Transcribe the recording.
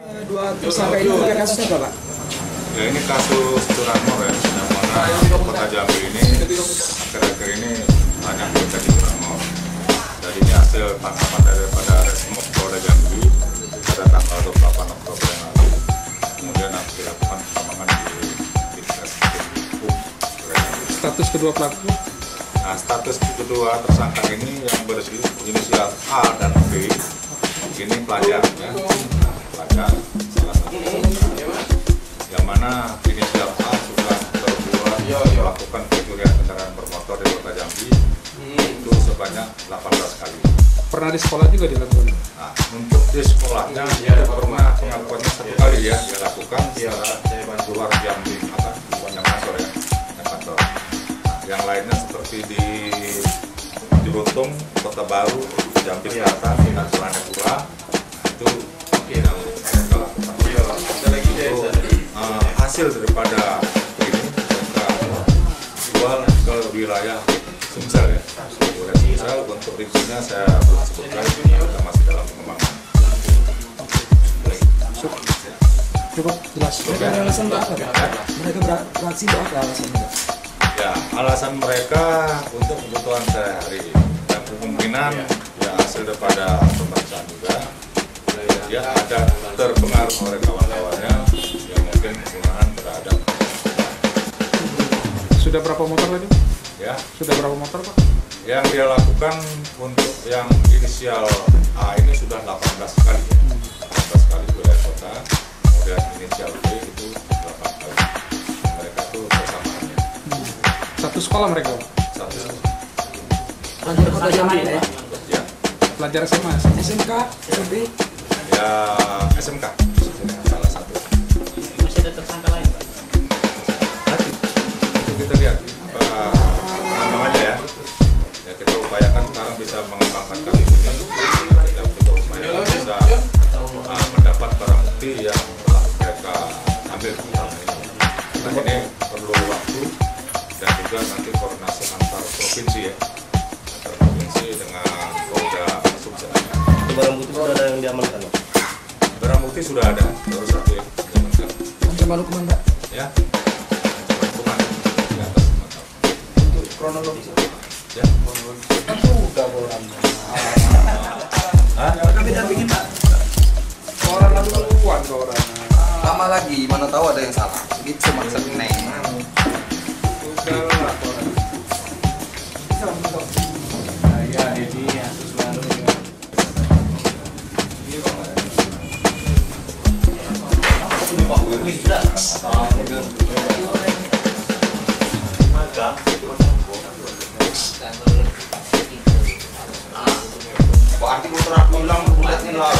Dua tersangka itu pakai kasusnya apa, Pak? Ya ini kasus curanmor ya, yang mana Kota Jambi ini akhir-akhir ini banyak terjadi curanmor. Jadi ini hasil tangkapan daripada Resmob Polda Jambi pada tanggal 28 Oktober yang lalu. Kemudian nanti dilakukan pengembangan di Treskrimum. Status kedua pelaku? Nah, status kedua tersangka ini yang berinisial A dan B ini pelajar ya, pelajar salah satu tersangka. Yang mana inisial A sudah berbuat melakukan pencurian kendaraan bermotor di Kota Jambi itu sebanyak 18 kali. Pernah di sekolah juga dilakukan? Nah, untuk di sekolahnya dia pernah pengakuannya 1 kali ya dia lakukan secara luar Jambi, bukan yang kantor ya, yang kantor. Nah, yang lainnya seperti di Runtung, Kota Baru, Jambi Selatan, dan Suranepura itu yang mereka lakukan. Hasil daripada ini mereka jual ke wilayah Sumsel ya. Wilayah Sumsel untuk rincinya saya belum sebutkan, kita masih dalam pengembangan. Cukup jelas. Mereka ada alasan apa? Mereka beraksi apa alasannya? Ya, alasan mereka untuk kebutuhan sehari-hari dan kemungkinan ya hasil daripada pemeriksaan juga ya ada terpengaruh oleh kawan-kawannya yang mungkin penggunaan terhadap. Sudah berapa motor tadi? Ya, Sudah berapa motor, Pak? yang dia lakukan untuk yang inisial A ini sudah 18 kali ya. 18 kali wilayah kota, kemudian inisial B itu 8 kali. Mereka itu persamaannya. Satu sekolah mereka, Pak? Satu. Pelajar Kota Jambi ya? Ya. Pelajar SMA? SMK, SMP? Ya SMK salah satu. Masih ada tersangka lain, Pak? Nanti itu kita lihat pengembangannya ya. Ya kita upayakan sekarang bisa mengembangkan kasus ini. Kita upayakan bisa mendapat barang bukti yang telah mereka ambil selama ini. Nah ini perlu waktu dan juga nanti koordinasi antar provinsi ya, antar provinsi dengan Polda Sumsel. Barang bukti sudah ada yang diamankan, Pak? Barang bukti sudah ada, baru satu yang diamankan. Ancaman hukuman, Pak? Ya, ancaman hukuman di atas 5 tahun. Untuk kronologis. Ya, Tapi dampingin, Pak. Orang lalu duluan ke orang. Lama lagi, mana tahu ada yang salah. Gitu maksudnya. Udah lah, orang. Ya, Dedi yang selalu Kok arti motor aku hilang, bulatnya lah.